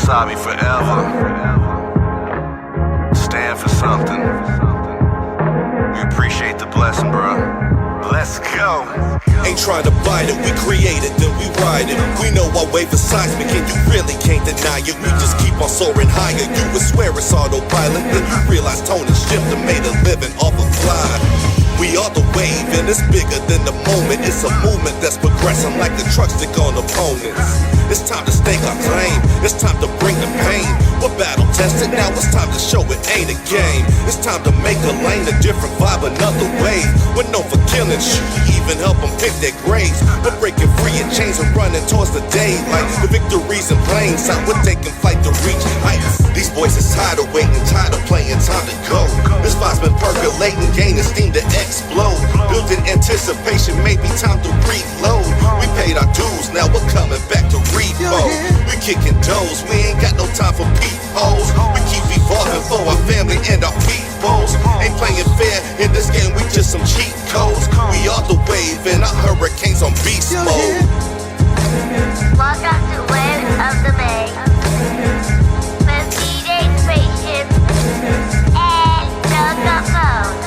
Wasabi forever. Stand for something. We appreciate the blessing, bro. Let's go. Ain't trying to bite it, we create it, then we ride it. We know our wave is seismic and you really can't deny it. We just keep on soaring higher, you would swear it's autopilot. Then you realize tone and shift and made a living off a fly. We are the wave and it's bigger than the moment. It's a movement that's progressing like the trucks stick on opponents. It's time to stake our claim, it's time to bring the pain. We're battle tested, now it's time to show it ain't a game. It's time to make a lane, a different vibe, another wave. We're known for killing, shoot, even help them pick their graves. We're breaking free in chains and running towards the daylight. The victory's in plain sight, we're taking flight to reach heights. These voices tired of waiting, tired of playing, time to go. This vibe's been percolating, gaining steam to explode. Building anticipation, maybe time to reload. We paid our dues, now we're coming back to repo. We kicking doors, we ain't got no time for peepholes. We keep evolving for our family and our peoples. Ain't playing fair in this game, we just some cheat codes. We are the wave and our hurricanes on beast mode. Welcome to Waves of the Bay. With DJ Spaceship and Welcome Mode.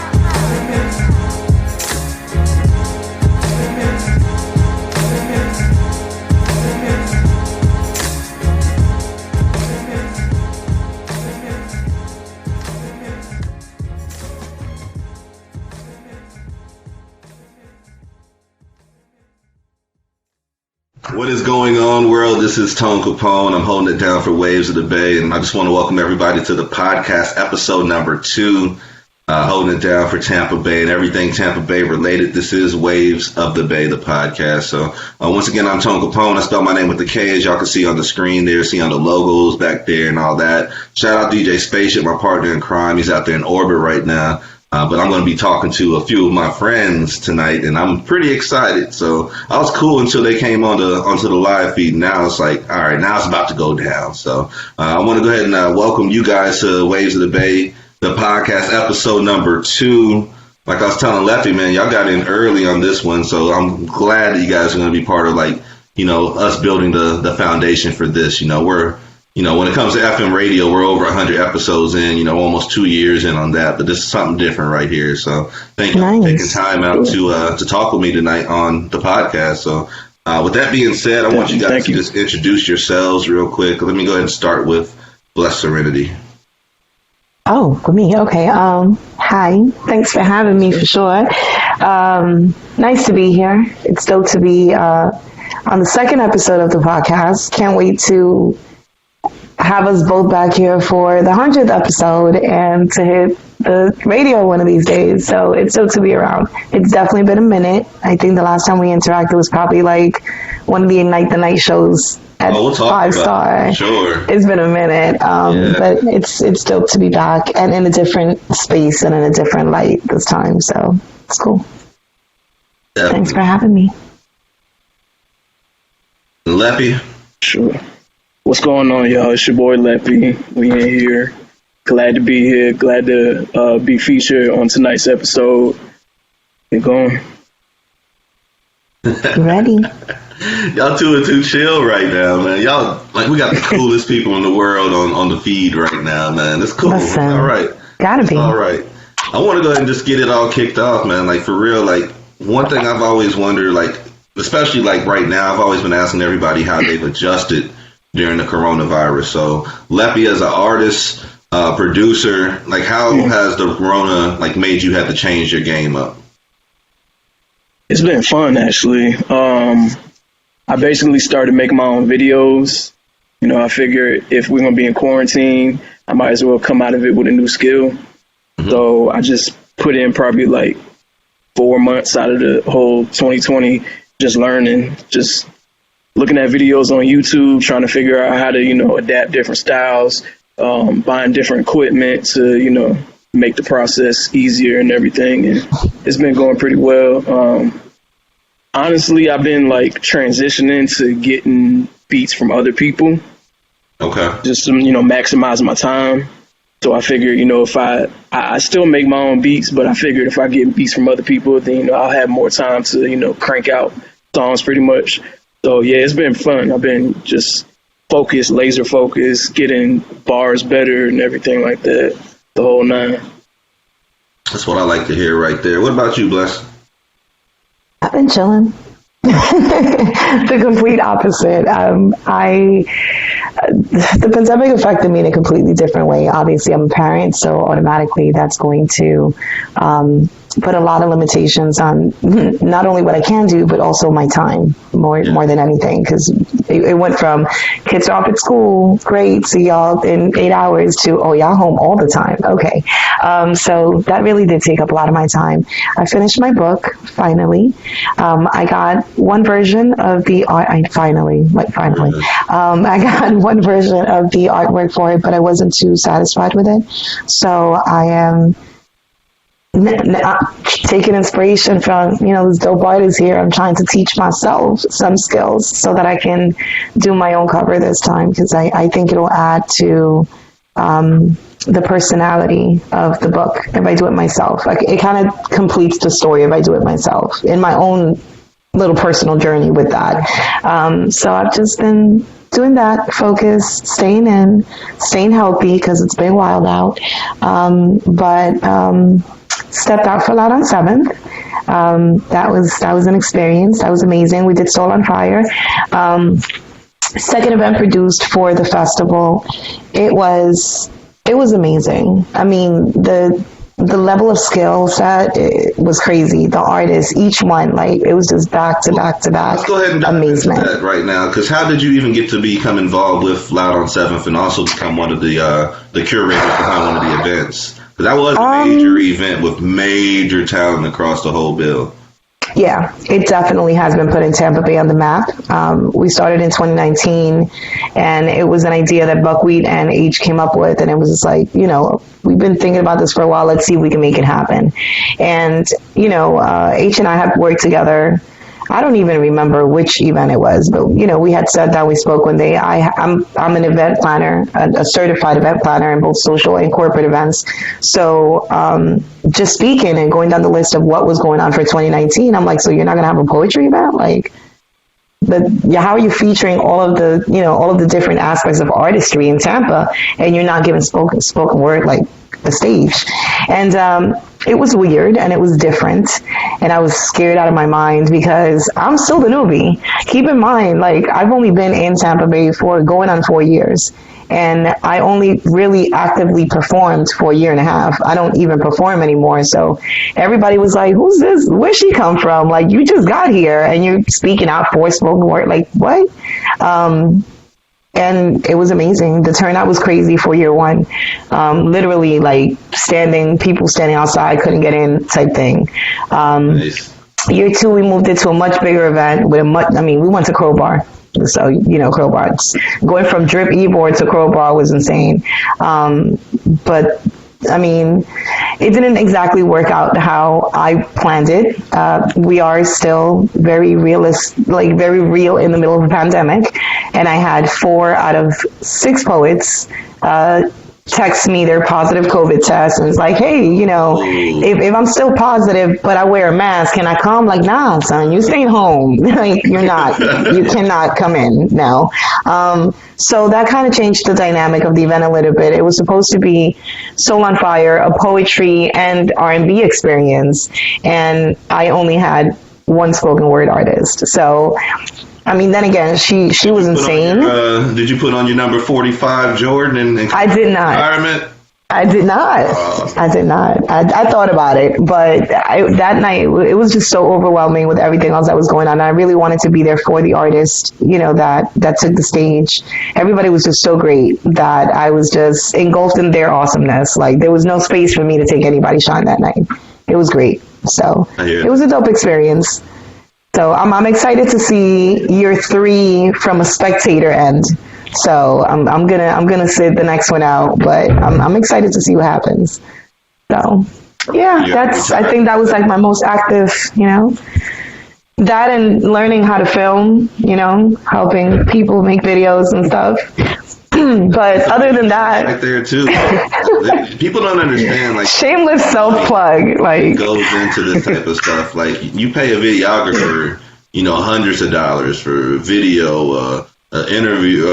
What is going on, world? This is Tone Capone. I'm holding it down for Waves of the Bay, and I just want to welcome everybody to the podcast, episode number 2, holding it down for Tampa Bay and everything Tampa Bay related. This is Waves of the Bay, the podcast. So once again, I'm Tone Capone. I spell my name with the K, as y'all can see on the screen there, see on the logos back there and all that. Shout out DJ Spaceship, my partner in crime. He's out there in orbit right now. But I'm going to be talking to a few of my friends tonight, and I'm pretty excited. So I was cool until they came onto the live feed. Now it's like, all right, now it's about to go down. So I want to go ahead and welcome you guys to Waves of the Bay, the podcast, episode number 2. Like I was telling Leppi, man, y'all got in early on this one, so I'm glad that you guys are going to be part of, like, you know, us building the foundation for this. You know, when it comes to FM radio, we're over 100 episodes in, you know, almost 2 years in on that. But this is something different right here. So thank you for taking time out to talk with me tonight on the podcast. So with that being said, I want you guys to just introduce yourselves real quick. Let me go ahead and start with Blessed Serenity. Oh, for me. Okay. Hi. Thanks for having me, for sure. Nice to be here. It's dope to be on the second episode of the podcast. Can't wait to have us both back here for the 100th episode and to hit the radio one of these days. So it's dope to be around. It's definitely been a minute. I think the last time we interacted was probably like one of the Ignite the Night shows at we'll 5-star. Sure. It's been a minute. But it's dope to be back and in a different space and in a different light this time. So it's cool. Definitely. Thanks for having me. Leppi. Sure. What's going on, y'all? It's your boy Leppi. We in here. Glad to be here. Glad to be featured on tonight's episode. Get going. Ready. Y'all two are too chill right now, man. Y'all, like, we got the coolest people in the world on the feed right now, man. It's cool. Listen, all right. Gotta be. All right. I want to go ahead and just get it all kicked off, man. Like, for real, like, one thing I've always wondered, like, especially like right now, I've always been asking everybody how they've adjusted during the coronavirus. So Leppi, as an artist, producer, like, how has the corona, like, made you have to change your game up? It's been fun, actually. I basically started making my own videos. You know, I figured if we're going to be in quarantine, I might as well come out of it with a new skill. Mm-hmm. So I just put in probably like 4 months out of the whole 2020, just learning, just looking at videos on YouTube, trying to figure out how to, you know, adapt different styles, buying different equipment to, you know, make the process easier and everything. And it's been going pretty well. Honestly, I've been like transitioning to getting beats from other people. Okay. Just to, you know, maximize my time. So I figured, you know, if I still make my own beats, but I figured if I get beats from other people, then, you know, I'll have more time to, you know, crank out songs pretty much. So, yeah, it's been fun. I've been just focus, laser focus, getting bars better and everything like that. The whole nine. That's what I like to hear right there. What about you, Bless? I've been chilling. The complete opposite. The pandemic affected me in a completely different way. Obviously, I'm a parent, so automatically that's going to put a lot of limitations on not only what I can do, but also my time more than anything. Because it went from kids are off at school, great, see y'all in 8 hours, to y'all home all the time. Okay, so that really did take up a lot of my time. I finished my book finally. I got one version of the art. I got one version of the artwork for it, but I wasn't too satisfied with it. So I am taking inspiration from, this dope artist here. I'm trying to teach myself some skills so that I can do my own cover this time, because I think it'll add to the personality of the book if I do it myself. Like, it kind of completes the story if I do it myself in my own little personal journey with that. So I've just been doing that, focused, staying healthy, because it's been wild out. But stepped out for Loud on 7th. That was an experience. That was amazing. We did Soul on Fire. Second event produced for the festival. It was amazing. I mean, the level of skill set was crazy. The artists, each one, like, it was just back to back to back. Let's go ahead and dive into amazement that right now, because how did you even get to become involved with Loud on 7th and also become one of the curators behind one of the events? Because that was a major event with major talent across the whole bill. Yeah, it definitely has been putting Tampa Bay on the map. We started in 2019, and it was an idea that Buckwheat and H came up with, and it was just like, we've been thinking about this for a while. Let's see if we can make it happen. And, H and I have worked together. I don't even remember which event it was, but, we had said that. We spoke one day. I'm an event planner, a certified event planner in both social and corporate events. So just speaking and going down the list of what was going on for 2019, I'm like, so you're not going to have a poetry event? Like, how are you featuring all of the different aspects of artistry in Tampa, and you're not giving spoken word, like, a stage? And it was weird, and it was different, and I was scared out of my mind, because I'm still the newbie. Keep in mind, like, I've only been in Tampa Bay for going on 4 years, and I only really actively performed for a year and a half. I don't even perform anymore. So everybody was like, who's this? Where's she come from? Like, you just got here and you're speaking out for spoken word. Like, what? And it was amazing. The turnout was crazy for year one. Literally, like, people standing outside, couldn't get in type thing. Nice. Year two, we moved it to a much bigger event with we went to Crowbar. So, Crowbar, going from Drip E-board to Crowbar was insane. But it didn't exactly work out how I planned it. We are still very real in the middle of a pandemic. And I had 4 out of 6 poets text me their positive COVID test, and it's like, hey, if I'm still positive but I wear a mask, can I come? Like, nah, son, you staying home. Like, you cannot come in now. So that kind of changed the dynamic of the event a little bit. It was supposed to be Soul on Fire, a poetry and R&B experience, and I only had one spoken word artist. So then again, she was insane. Did you put on your number 45 Jordan? And I did not. Environment? I did not. I did not. I thought about it, but that night, it was just so overwhelming with everything else that was going on. I really wanted to be there for the artist, that took the stage. Everybody was just so great that I was just engulfed in their awesomeness. Like, there was no space for me to take anybody's shine that night. It was great. So it was a dope experience. So I'm excited to see year 3 from a spectator end. So I'm gonna sit the next one out, but I'm excited to see what happens. So I think that was like my most active, that and learning how to film, helping people make videos and stuff. But other than that, right there too, people don't understand. Like, shameless self plug, like, goes into this type of stuff. Like, you pay a videographer, hundreds of dollars for video, an interview,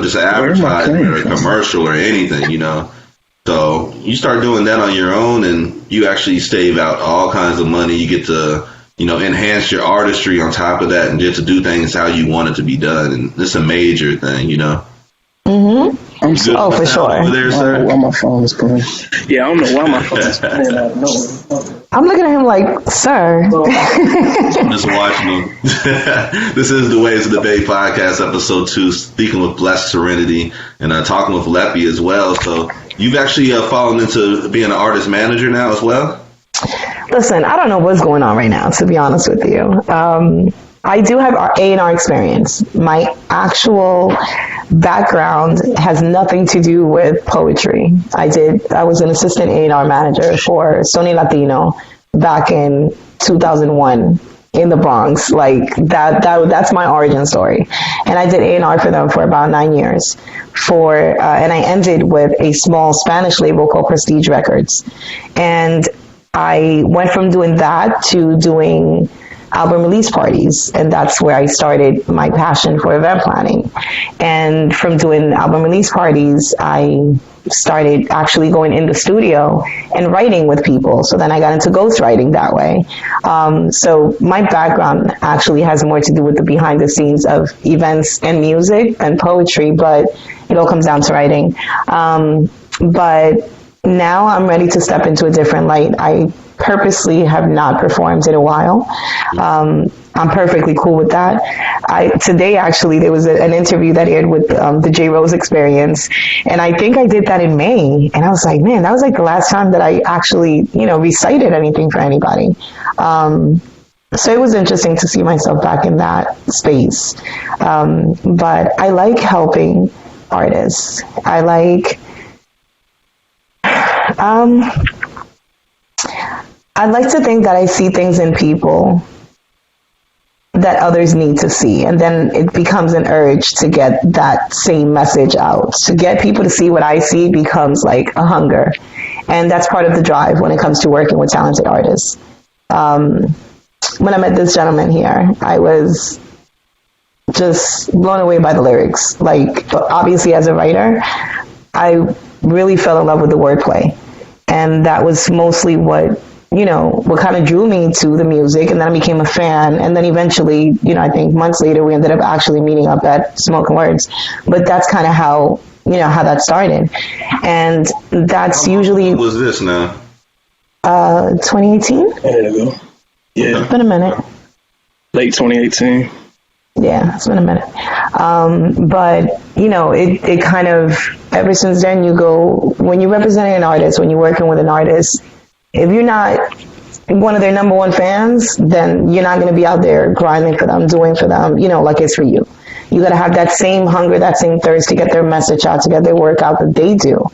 just an advertisement or a commercial or anything, So you start doing that on your own, and you actually save out all kinds of money. You get to, enhance your artistry on top of that, and get to do things how you want it to be done. And it's a major thing, Mm-hmm. For sure. Over there, sir? Why my phone is playing? Yeah, I don't know why my phone is playing out of nowhere. I'm looking at him like, sir. I'm just watching him. This is the Waves of the Bay podcast, episode 2, speaking with Blessed Serenity and talking with Leppi as well. So you've actually fallen into being an artist manager now as well? Listen, I don't know what's going on right now, to be honest with you. I do have A&R experience. My actual background has nothing to do with poetry. I was an assistant A&R manager for Sony Latino back in 2001 in the Bronx. Like that's my origin story. And I did A&R for them for about 9 years and I ended with a small Spanish label called Prestige Records. And I went from doing that to doing album release parties, and that's where I started my passion for event planning. And from doing album release parties, I started actually going in the studio and writing with people. So then I got into ghostwriting that way. So my background actually has more to do with the behind the scenes of events and music and poetry, but it all comes down to writing. But now I'm ready to step into a different light. I purposely have not performed in a while. I'm perfectly cool with that. Today, actually, there was an interview that aired with the J. Rose Experience, and I think I did that in May, and I was like, man, that was like the last time that I actually, recited anything for anybody. So it was interesting to see myself back in that space. But I like helping artists. I'd like to think that I see things in people that others need to see, and then it becomes an urge to get that same message out. To get people to see what I see becomes like a hunger, and that's part of the drive when it comes to working with talented artists. When I met this gentleman here, I was just blown away by the lyrics. Like, obviously as a writer, I really fell in love with the wordplay, and that was mostly what kind of drew me to the music. And then I became a fan. And then eventually, I think months later, we ended up actually meeting up at Smoking Words. But that's kind of how that started. And that's usually... What was this now? 2018? Yeah. It's been a minute. Late 2018. Yeah, it's been a minute. But, it kind of, ever since then, when you're representing an artist, when you're working with an artist, if you're not one of their number one fans, then you're not going to be out there grinding for them, doing for them, like it's for you. You got to have that same hunger, that same thirst to get their message out, to get their work out that they do.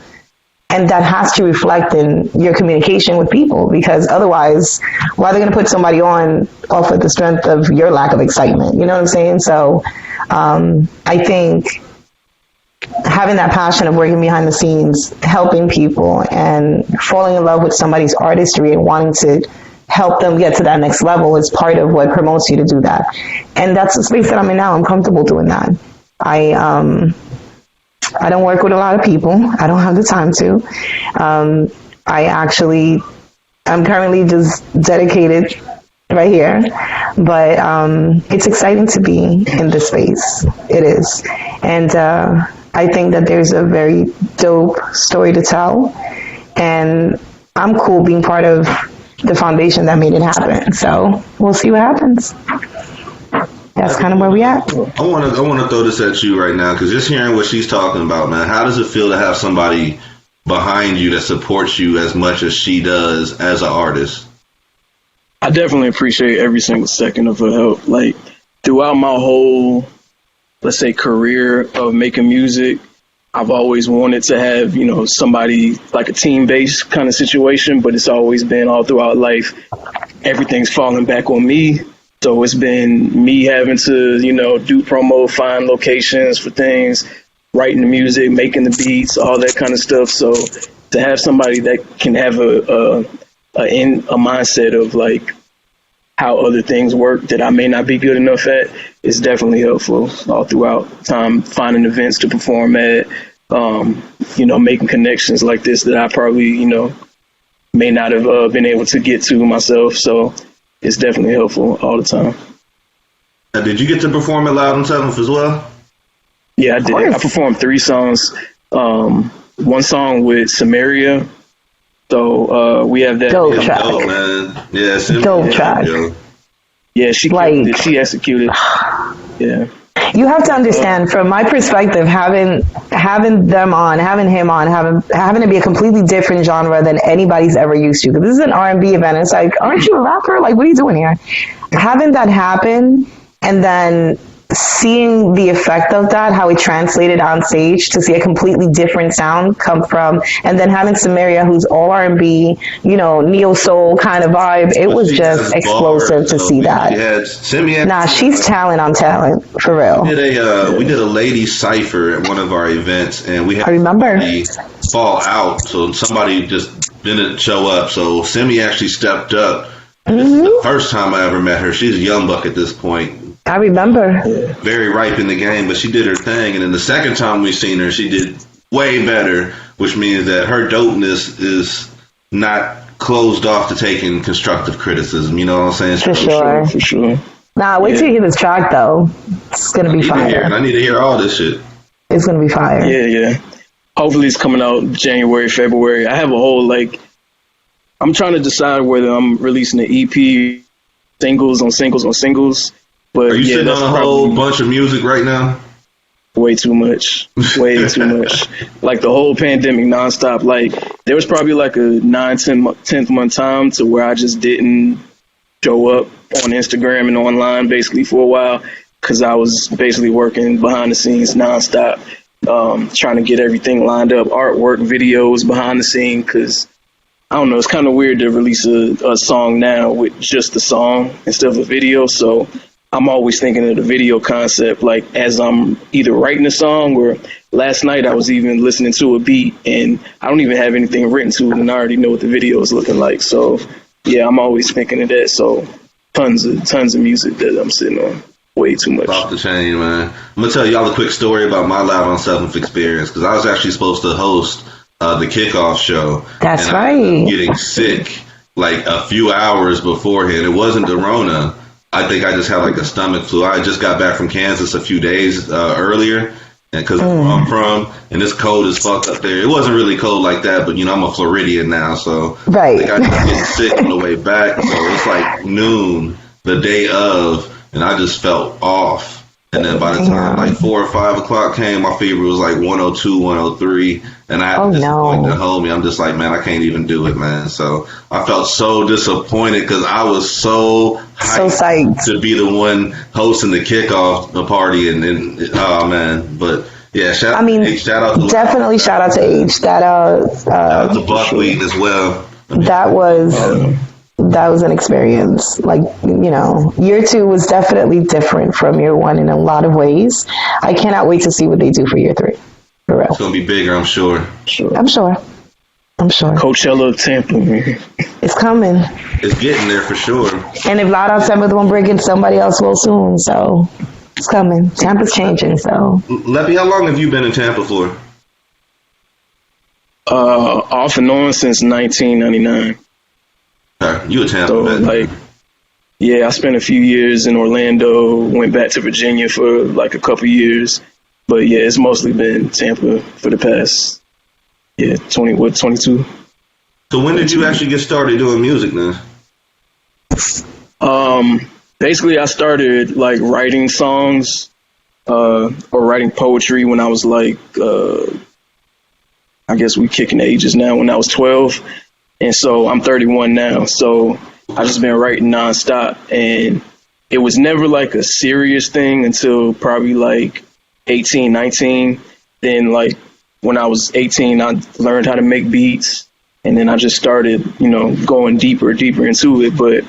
And that has to reflect in your communication with people, because otherwise, why are they going to put somebody on off of the strength of your lack of excitement? You know what I'm saying? So I think having that passion of working behind the scenes, helping people and falling in love with somebody's artistry and wanting to help them get to that next level is part of what promotes you to do that. And that's the space that I'm in now. I'm comfortable doing that. I don't work with a lot of people. I don't have the time to. I'm currently just dedicated right here, but it's exciting to be in this space. It is. And I think that there's a very dope story to tell, and I'm cool being part of the foundation that made it happen. So we'll see what happens. That's kind of where we at. I want to throw this at you right now, because just hearing what she's talking about, man, how does it feel to have somebody behind you that supports you as much as she does as an artist? I definitely appreciate every single second of her help. Like, throughout my whole, let's say, career of making music, I've always wanted to have, somebody like a team-based kind of situation, but it's always been all throughout life, everything's falling back on me. So it's been me having to, do promo, find locations for things, writing the music, making the beats, all that kind of stuff. So to have somebody that can have a mindset of like, how other things work that I may not be good enough at, it's definitely helpful all throughout time, finding events to perform at, making connections like this that I probably, may not have been able to get to myself. So it's definitely helpful all the time. Did you get to perform at Loud and Seventh as well? Yeah, I did. I performed 3 songs. One song with Samaria. So we have that. Dope track. Dope, man. Yeah, Dope track. Yeah, she executed. Yeah. You have to understand, from my perspective, having them on, having him on, having to be a completely different genre than anybody's ever used to. Because this is an R&B event. It's like, aren't you a rapper? Like, what are you doing here? Having that happen, and then seeing the effect of that, how it translated on stage, to see a completely different sound come from, and then having Samaria, who's all R&B, neo soul kind of vibe, it was just explosive to see that. Nah, she's talent on talent, for real. We did a lady cipher at one of our events, and we had I remember fall out, so somebody just didn't show up. So Simi actually stepped up. This is the first time I ever met her. She's a young buck at this point. I remember. Very ripe in the game, but she did her thing. And then the second time we seen her, she did way better, which means that her dopeness is not closed off to taking constructive criticism. You know what I'm saying? For sure. Nah, wait till you hear this track, though. It's going to be fire. I need to hear all this shit. It's going to be fire. Yeah. Hopefully it's coming out January, February. I have a whole, I'm trying to decide whether I'm releasing an EP, singles on singles. But are you sitting on a whole bunch of music right now? Way too much. Like the whole pandemic nonstop. There was probably a 10th month time to where I just didn't show up on Instagram and online basically for a while, because I was basically working behind the scenes nonstop, trying to get everything lined up, artwork, videos behind the scene, because I don't know, it's kind of weird to release a song now with just the song instead of a video. So I'm always thinking of the video concept, as I'm either writing a song, or last night I was even listening to a beat and I don't even have anything written to it and I already know what the video is looking like. So yeah, I'm always thinking of that. So tons of music that I'm sitting on. Way too much. Off the chain, man. I'm gonna tell y'all a quick story about my Loud on 7th experience, because I was actually supposed to host the kickoff show. That's right. I was getting sick a few hours beforehand. It wasn't the Rona. I think I just had a stomach flu. I just got back from Kansas a few days earlier, and because I'm from, and it's cold as fuck up there. It wasn't really cold like that, but I'm a Floridian now, so right. I got getting sick on the way back. So it's noon the day of, and I just felt off. And then by the time 4 or 5 o'clock came, my fever was 102, 103, and I had to disappoint the homie. I'm just man, I can't even do it, man. So I felt so disappointed because I was so hyped to be the one hosting the kickoff party, and oh man, but yeah, shout out to H. Shout out to definitely shout out to H. Shout out to Buckwheat as well. That was an experience. Year 2 was definitely different from year 1 in a lot of ways. I cannot wait to see what they do for year 3. For real. It's going to be bigger, I'm sure. I'm sure. Coachella, Tampa. It's coming. It's getting there for sure. And if Loud on 7th won't bring it, somebody else will soon. So it's coming. Tampa's changing. So. Leppi, how long have you been in Tampa for? Off and on since 1999. You a Tampa vet. Yeah, I spent a few years in Orlando, went back to Virginia for a couple years. But yeah, it's mostly been Tampa for the past, 22. So when did you actually get started doing music then? Basically I started writing songs, or writing poetry when I was I guess we kicking ages now, when I was 12. And so I'm 31 now, so I just been writing nonstop, and it was never a serious thing until probably 18, 19. Then when I was 18, I learned how to make beats, and then I just started, going deeper into it. But,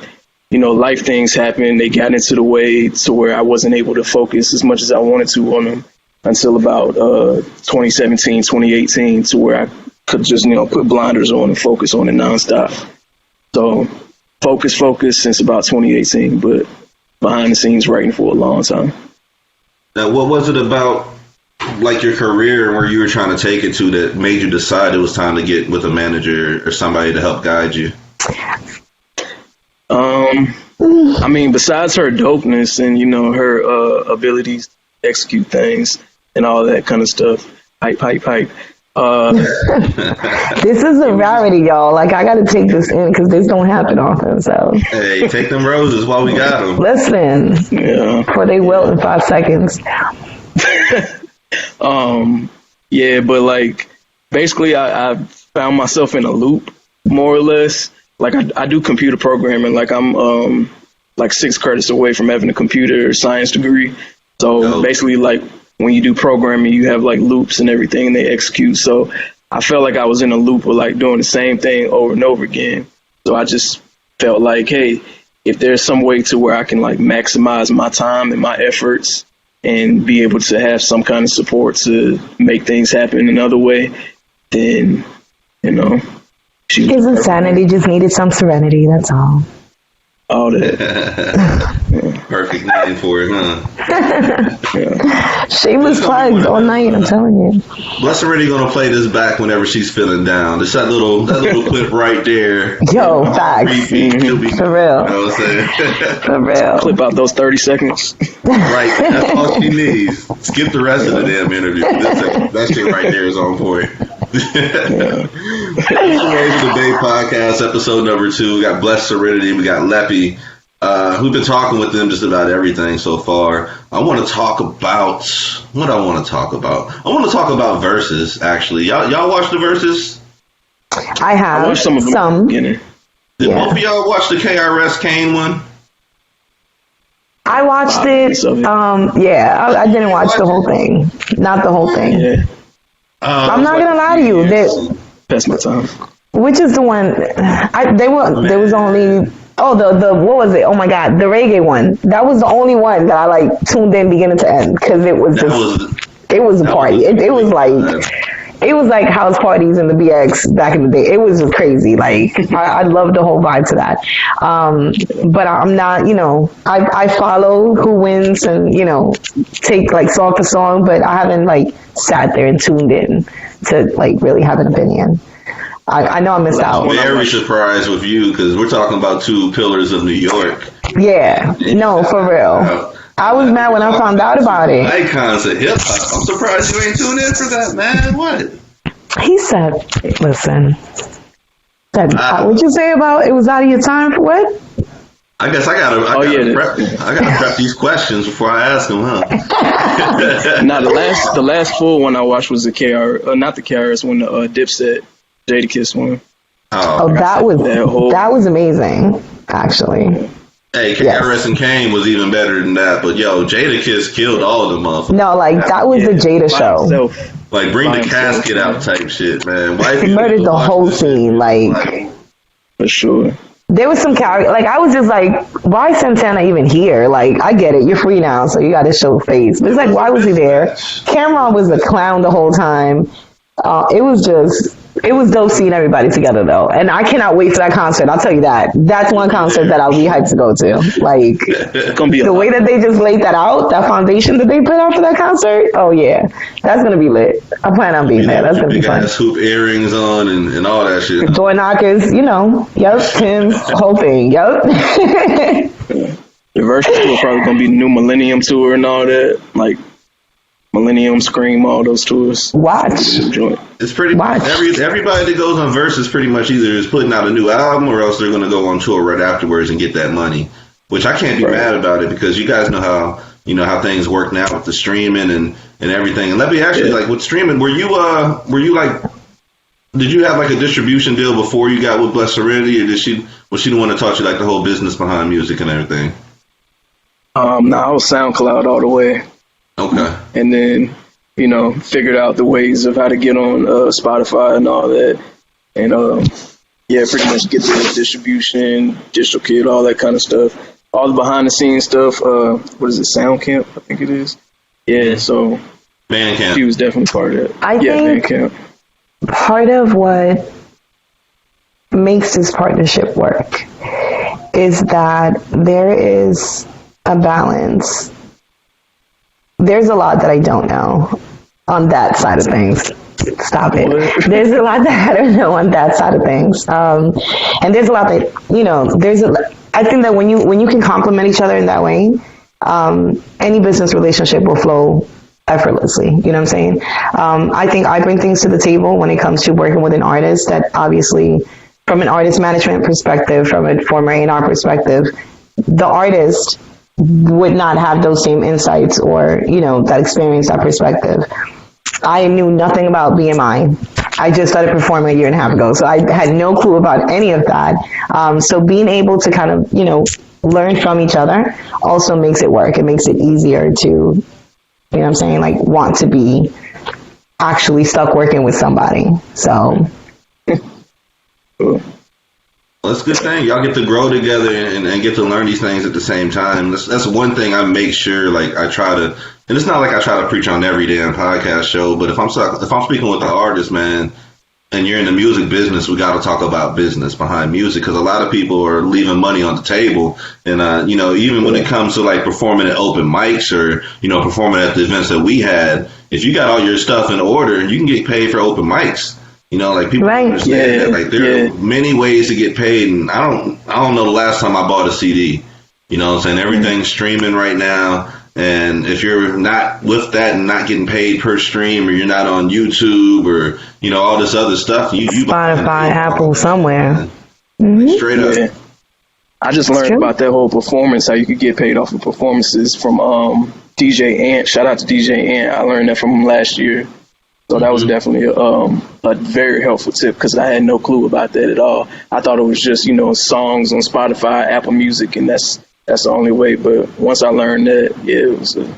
life things happened. They got into the way to where I wasn't able to focus as much as I wanted to on them until about 2017, 2018, to where I could just, put blinders on and focus on it nonstop. So, focus since about 2018, but behind the scenes writing for a long time. Now, what was it about, like, your career and where you were trying to take it to that made you decide it was time to get with a manager or somebody to help guide you? I mean, besides her dopeness and, you know, her abilities to execute things and all that kind of stuff, hype. This is a rarity, y'all. Like, I got to take this in because this don't happen often. So, Hey, take them roses while we got them. listen, Yeah. before they wilt in 5 seconds. Yeah, but like basically I found myself in a loop more or less. Like I do computer programming. Like I'm like 6 credits away from having a computer science degree. So basically, like when you do programming, you have like loops and everything, and they execute. So I felt like I was in a loop of like doing the same thing over and over again. So I just felt like, hey, if there's some way to where I can like maximize my time and my efforts and be able to have some kind of support to make things happen another way, then, you know. His insanity just needed some serenity, that's all. All that. Perfect name for it, huh? Shameless plugs all night, I'm telling you. Blessed Serenity gonna play this back whenever she's feeling down. Just that little clip right there. Yo, facts. She'll be, For real. You know what I'm saying? For real. Clip out those 30 seconds. Right, that's all she needs. Skip the rest of the damn interview. That shit right there is on point. Yeah. Waves of the Bay podcast, episode number 2. We got Blessed Serenity. We got Leppi. We've been talking with them just about everything so far. I want to talk about what I want to talk about. I want to talk about verses. Actually, y'all watch the verses? I have I watched some of them. some. Did both of y'all watch the KRS Kane one? I watched it. Yeah, I didn't watch the whole thing. Not the whole thing. Yeah. I'm not gonna lie to you. That's my time. Which is the one? There was only. Oh, the what was it? Oh my God, the reggae one. That was the only one that I like tuned in beginning to end because it was it was a party. It was like house parties in the BX back in the day. It was just crazy. Like I loved the whole vibe to that. But I'm not, you know, I follow who wins and, you know, take like song for song, but I haven't like sat there and tuned in to like really have an opinion. I know I missed out. I'm very surprised with you because we're talking about 2 pillars of New York. Yeah, no, for real. I was mad when I found out about it. Icons of hip hop. I'm surprised you ain't tuned in for that, man. What? He said, listen. What'd you say about it was out of your time for what? I guess I gotta prep these questions before I ask them, huh? Nah, the last full one I watched was the not the KRS one, the Dipset Jadakiss one. That was amazing, actually. Hey, KRS and Kane was even better than that, but yo, Jadakiss killed all of them motherfuckers. No, like that was the Jada show. Like bring the casket out type shit, man. He murdered the whole scene, like for sure. There was some character, like I was just like, why is Santana even here? Like I get it, you're free now, so you got to show face. But it's like, why was he there? Cameron was a clown the whole time. It was dope seeing everybody together though, and I cannot wait for that concert. I'll tell you that. That's one concert that I'll be hyped to go to. Like the way that they just laid that out, that foundation that they put out for that concert. Oh yeah, that's gonna be lit. I plan on being there. That's gonna be fun. Hoop earrings on and all that shit. Door knockers, you know. Yep, Tim's whole thing. Yep. The Versus tour probably gonna be the new Millennium tour and all that. Like Millennium, Scream, all those tours. Watch. It's pretty much everybody that goes on Versus pretty much either is putting out a new album or else they're going to go on tour right afterwards and get that money. Which I can't be mad about it because you guys know how things work now with the streaming and everything. And let me actually like with streaming, were you like, did you have like a distribution deal before you got with Blessed Serenity, or was she the one that taught you like the whole business behind music and everything? No, I was SoundCloud all the way. Okay. And then, you know, figured out the ways of how to get on Spotify and all that. And, pretty much get the distribution, DistroKid, all that kind of stuff. All the behind-the-scenes stuff. What is it, SoundCamp, I think it is. Yeah, so Bandcamp. She was definitely part of that. I think Bandcamp. Part of what makes this partnership work is that there is a balance. There's a lot that I don't know on that side of things. Stop it. There's a lot that I don't know on that side of things. And there's a lot that, I think that when you can complement each other in that way, any business relationship will flow effortlessly. You know what I'm saying? I think I bring things to the table when it comes to working with an artist that obviously, from an artist management perspective, from a former A&R perspective, the artist would not have those same insights or, that experience, that perspective. I knew nothing about BMI. I just started performing a year and a half ago, so I had no clue about any of that. So being able to kind of, learn from each other also makes it work. It makes it easier to, want to be actually stuck working with somebody. So. Well, that's a good thing. Y'all get to grow together and get to learn these things at the same time. That's one thing I make sure, I try to, and it's not like I try to preach on every damn podcast show, but if I'm speaking with the artist, man, and you're in the music business, we got to talk about business behind music, because a lot of people are leaving money on the table. And, even when it comes to performing at open mics or, performing at the events that we had, if you got all your stuff in order, you can get paid for open mics. People understand that. There are many ways to get paid, and I don't know the last time I bought a CD. You know what I'm saying? Everything's streaming right now, and if you're not with that and not getting paid per stream, or you're not on YouTube or all this other stuff, you Spotify, Apple, somewhere. Straight up. Yeah. I just learned about that whole performance, how you could get paid off of performances from DJ Ant. Shout out to DJ Ant. I learned that from him last year. So that was definitely a very helpful tip, because I had no clue about that at all. I thought it was just, songs on Spotify, Apple Music, and that's the only way. But once I learned that, it was a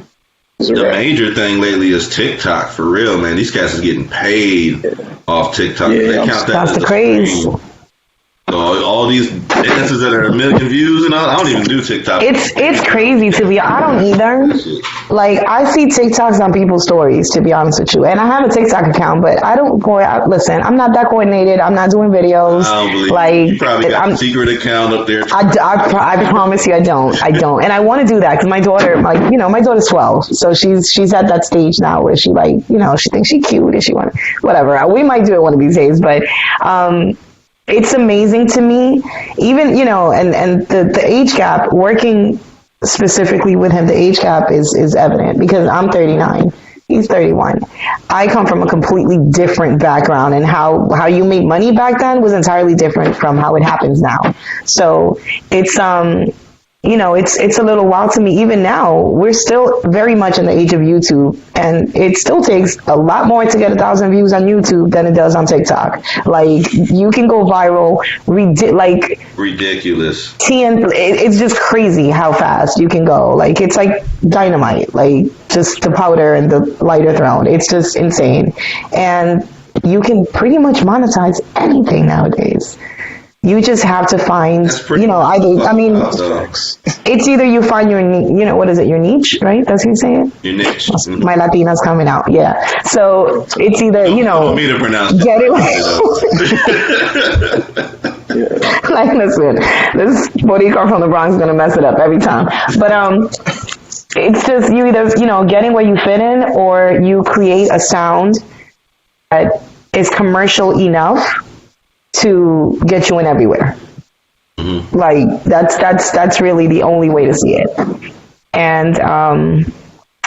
the wrap. major thing lately is TikTok, for real, man. These guys is getting paid off TikTok. Yeah, they count that that's as the a craze. stream. So all these dances that are 1 million views and all, I don't even do TikTok. It's crazy to be. I don't either. I see TikToks on people's stories, to be honest with you, and I have a TikTok account, but I don't go out. Listen, I'm not that coordinated. I'm not doing videos. I don't believe you probably got a secret account up there. I promise you, I don't, and I want to do that because my daughter, my daughter's 12, so she's at that stage now where she she thinks she's cute and she wants whatever. We might do it one of these days, but it's amazing to me, even, and the age gap, working specifically with him, the age gap is evident, because I'm 39, he's 31. I come from a completely different background, and how you made money back then was entirely different from how it happens now. So it's, it's a little wild to me. Even now, we're still very much in the age of YouTube, and it still takes a lot more to get 1,000 views on YouTube than it does on TikTok. You can go viral, ridiculous. It's just crazy how fast you can go. It's like dynamite, just the powder and the lighter thrown. It's just insane. And you can pretty much monetize anything nowadays. You just have to find, it's either you find your, what is it, your niche, right? That's what you're saying? Your niche. My Latina's coming out, yeah. So it's either, me to pronounce get it. Listen, this Boricua from the Bronx is going to mess it up every time. But it's just you either, getting where you fit in, or you create a sound that is commercial enough to get you in everywhere. Mm-hmm. That's really the only way to see it. And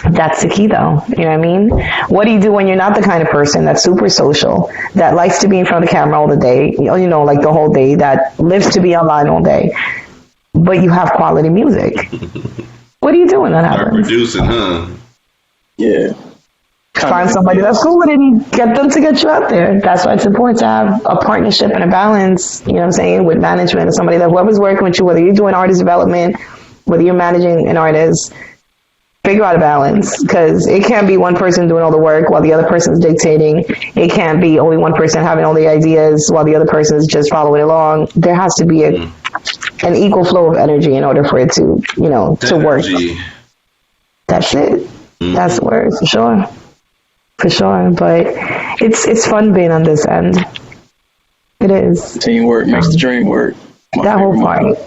that's the key, though. You know what I mean? What do you do when you're not the kind of person that's super social, that likes to be in front of the camera all the day, the whole day, that lives to be online all day, but you have quality music? What are you doing when that happens? Start producing, huh? Yeah. Find somebody that's cool with it and get them to get you out there. That's why it's important to have a partnership and a balance, you know what I'm saying, with management, and somebody that whoever's working with you, whether you're doing artist development, whether you're managing an artist, figure out a balance, because it can't be one person doing all the work while the other person's dictating. It can't be only one person having all the ideas while the other person is just following along. There has to be an equal flow of energy in order for it to, to work. That's it. That's the word, for sure. For sure, but it's fun being on this end. It is. Teamwork makes the dream work. That whole part.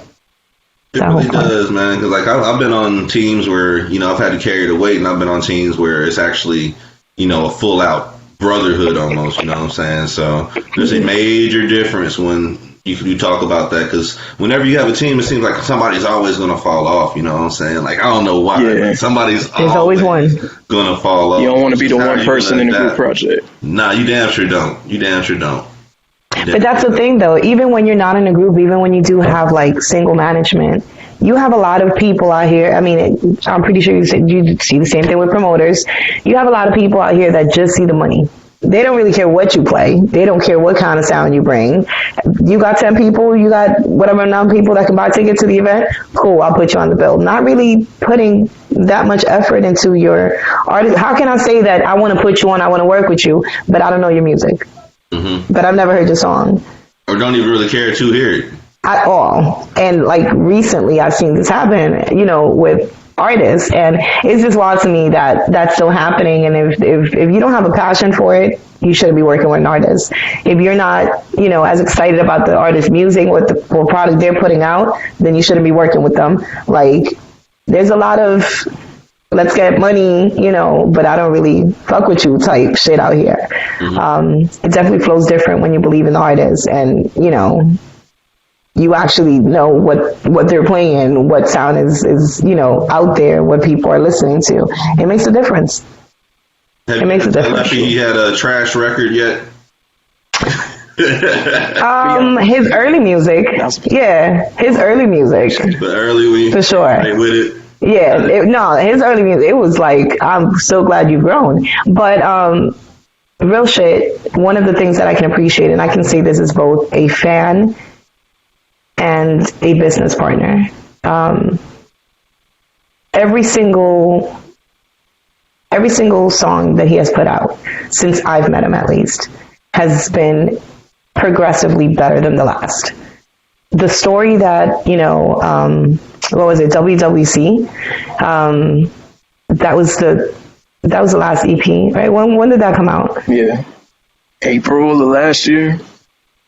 It really does, man. Because like I've been on teams where I've had to carry the weight, and I've been on teams where it's actually a full out brotherhood almost. You know what I'm saying? So there's a major difference when you talk about that, because whenever you have a team, it seems like somebody's always going to fall off. You know what I'm saying? Like, I don't know why. Yeah. Somebody's There's always one going to fall off. You don't want to be the one person in a group project. Nah, you damn sure don't. But that's the thing, though. Even when you're not in a group, even when you do have like single management, you have a lot of people out here. I mean, I'm pretty sure you see the same thing with promoters. You have a lot of people out here that just see the money. They don't really care what you play. They don't care what kind of sound you bring. You got 10 people, you got whatever number of people that can buy tickets to the event. Cool, I'll put you on the bill. Not really putting that much effort into your art. How can I say that I want to put you on, I want to work with you, but I don't know your music? Mm-hmm. But I've never heard your song. Or don't even really care to hear it. At all. And like recently I've seen this happen, with artists, and it's just wild to me that that's still happening. And if you don't have a passion for it, you shouldn't be working with an artist. If you're not as excited about the artist's music, what product they're putting out, then you shouldn't be working with them. Like, there's a lot of let's get money, but I don't really fuck with you type shit out here. Mm-hmm. It definitely flows different when you believe in the artist, and you actually know what they're playing, what sound is out there, what people are listening to. It makes a difference. It makes a difference. He had a trash record yet? His early music. Yeah, his early music. The early week. For sure. Right with it. Yeah, his early music, it was like, I'm so glad you've grown. But real shit, one of the things that I can appreciate, and I can say this as both a fan and a business partner. Every single song that he has put out, since I've met him at least, has been progressively better than the last. The story that, what was it, WWC? That was the last EP, right? When did that come out? Yeah. April of last year.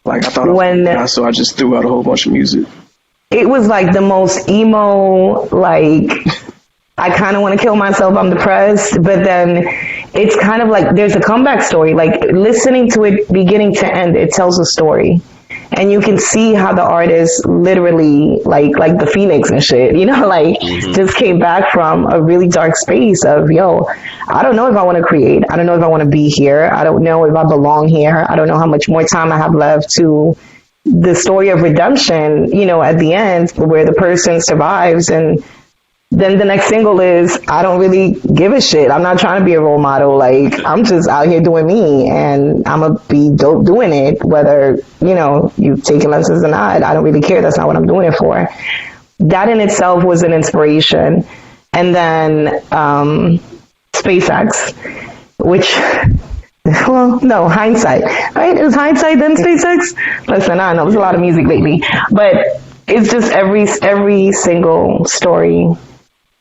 Like, I thought so I just threw out a whole bunch of music. It was like the most emo, like, I kind of want to kill myself, I'm depressed, but then it's kind of like there's a comeback story. Like, listening to it beginning to end, it tells a story. And you can see how the artist literally, like the Phoenix and shit, just came back from a really dark space of, I don't know if I want to create. I don't know if I want to be here. I don't know if I belong here. I don't know how much more time I have left to the story of redemption, at the end, where the person survives. And then the next single is, I don't really give a shit. I'm not trying to be a role model. Like, I'm just out here doing me, and I'm going to be dope doing it, whether, you taking lessons or not. I don't really care. That's not what I'm doing it for. That in itself was an inspiration. And then SpaceX, which, well, no, hindsight, right? It was hindsight then SpaceX? Listen, I know there's a lot of music lately, but it's just every single story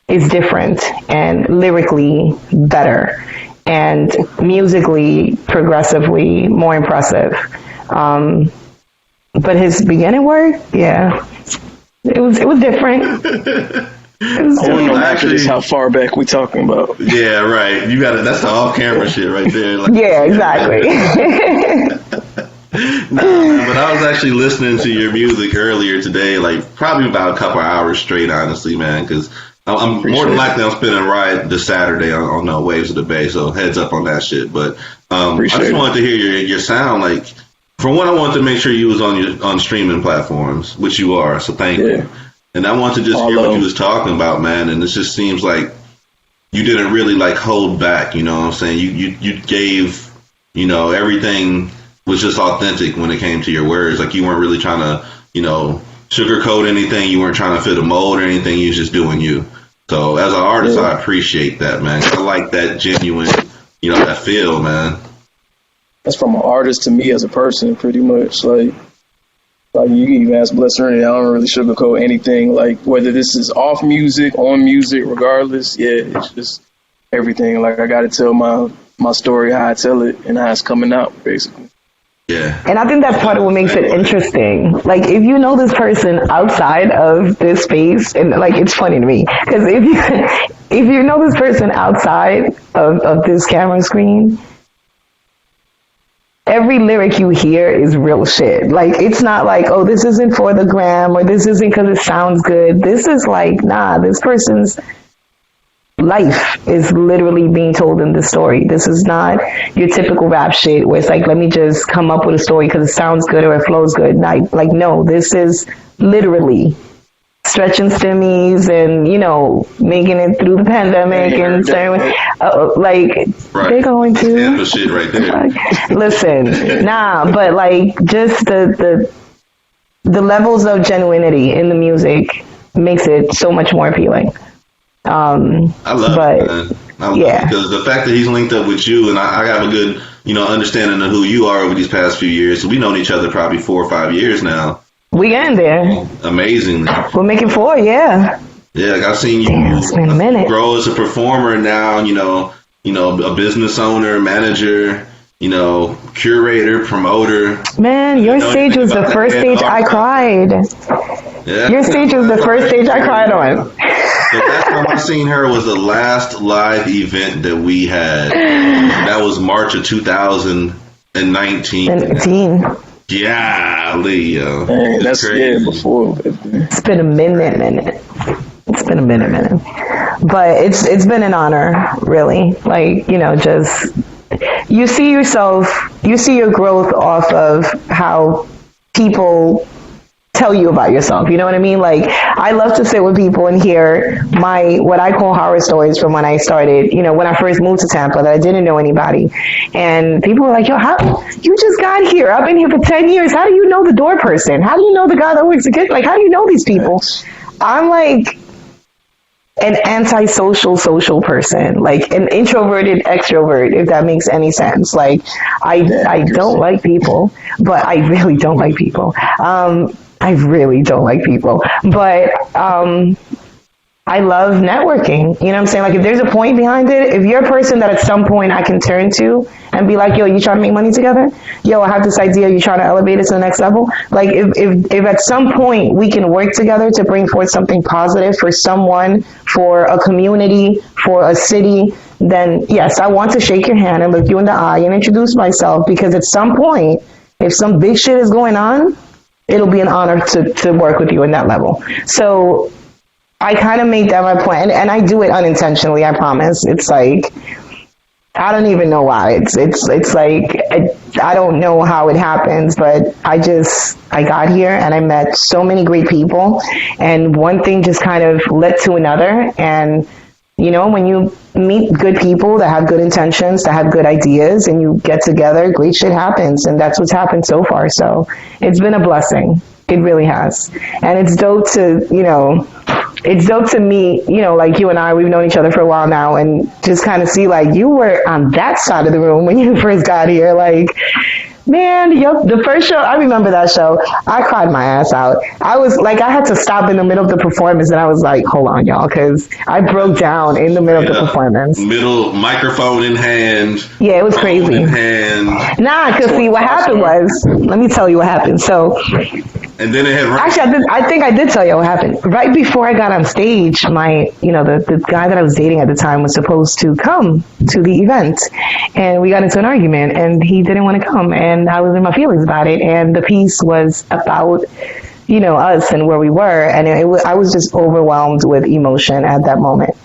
is different and lyrically better and musically progressively more impressive. But his beginning work, yeah, it was different. I want to know actually just how far back we talking about. Yeah, right. You got it. That's the off-camera shit right there. Like, yeah, exactly. Nah, but I was actually listening to your music earlier today, like probably about a couple hours straight, honestly, man, because I'm more than likely I'm spinning a ride this Saturday on Waves of the Bay, so heads up on that shit. But I just wanted to hear your sound. Like, for one, I wanted to make sure you was on streaming platforms, which you are, so thank you. And I want to just hear what you was talking about, man, and it just seems like you didn't really like hold back, you know what I'm saying? You gave, everything was just authentic when it came to your words. Like, you weren't really trying to, sugarcoat anything. You weren't trying to fit a mold or anything. You was just doing you. So as an artist, I appreciate that, man. I like that genuine, that feel, man. That's from an artist to me as a person, pretty much. Like you can even ask Blessed Serenity, I don't really sugarcoat anything. Like, whether this is off music, on music, regardless, it's just everything. Like, I got to tell my story, how I tell it, and how it's coming out, basically. Yeah. And I think that's part of what makes it interesting. Like, if you know this person outside of this space, and like, it's funny to me, because if you know this person outside of this camera screen, every lyric you hear is real shit. Like, it's not like, oh, this isn't for the gram, or this isn't because it sounds good. This is like, nah, this person's life is literally being told in the story. This is not your typical rap shit where it's like, let me just come up with a story because it sounds good or it flows good. Like, no, this is literally stretching stimmies and, you know, making it through the pandemic and they're going to Tampa shit right there. Listen, nah, but like, just the levels of genuinity in the music makes it so much more appealing. I love it, man. I love it because the fact that he's linked up with you, and I have a good, you know, understanding of who you are over these past few years. So we've known each other probably 4 or 5 years now. We getting there. Amazingly. We're making 4, yeah. Yeah, like I've seen you it's been a minute. grow as a performer now, you know, a business owner, manager, you know, curator, promoter. Man, your stage was the first stage I cried. Yeah. Your stage was the first stage I cried on. The last time I seen her was the last live event that we had. That was March of 2019. Golly, yo. Man, that's crazy. before. It's been a minute. It's been a minute. But it's been an honor, really. Like, you know, just you see your growth off of how people tell you about yourself. You know what I mean? Like, I love to sit with people and hear what I call horror stories from when I started, you know, when I first moved to Tampa, that I didn't know anybody. And people were like, yo, how you just got here? I've been here for 10 years. How do you know the door person? How do you know the guy that works the kitchen? Like, how do you know these people? I'm like an antisocial social person, like an introverted extrovert, if that makes any sense. Like, I don't like people, but I really don't like people. I really don't like people, but I love networking. You know what I'm saying? Like, if there's a point behind it, if you're a person that at some point I can turn to and be like, yo, you trying to make money together? Yo, I have this idea. You trying to elevate it to the next level? Like, if at some point we can work together to bring forth something positive for someone, for a community, for a city, then yes, I want to shake your hand and look you in the eye and introduce myself, because at some point, if some big shit is going on, it'll be an honor to work with you in that level. So I kind of make that my point, and I do it unintentionally, I promise. It's like, I don't even know why. It's like, I don't know how it happens, but I got here and I met so many great people, and one thing just kind of led to another. And, you know, when you meet good people that have good intentions, that have good ideas, and you get together, great shit happens. And that's what's happened so far. So it's been a blessing. It really has. And it's dope to, you know, it's dope to meet, you know, like you and I, we've known each other for a while now, and just kind of see, like, you were on that side of the room when you first got here. Like, man, the first show, I remember that show. I cried my ass out. I was like, I had to stop in the middle of the performance, and I was like, hold on, y'all, because I broke down in the middle of the performance. Middle, microphone in hand. Yeah, it was crazy. In hand. Nah, because see, what happened was, let me tell you what happened. So, and then it had actually, I think I did tell you what happened. Right before I got on stage, the guy that I was dating at the time was supposed to come to the event, and we got into an argument, and he didn't want to come, and I was in my feelings about it. And the piece was about, you know, us and where we were, and I was just overwhelmed with emotion at that moment.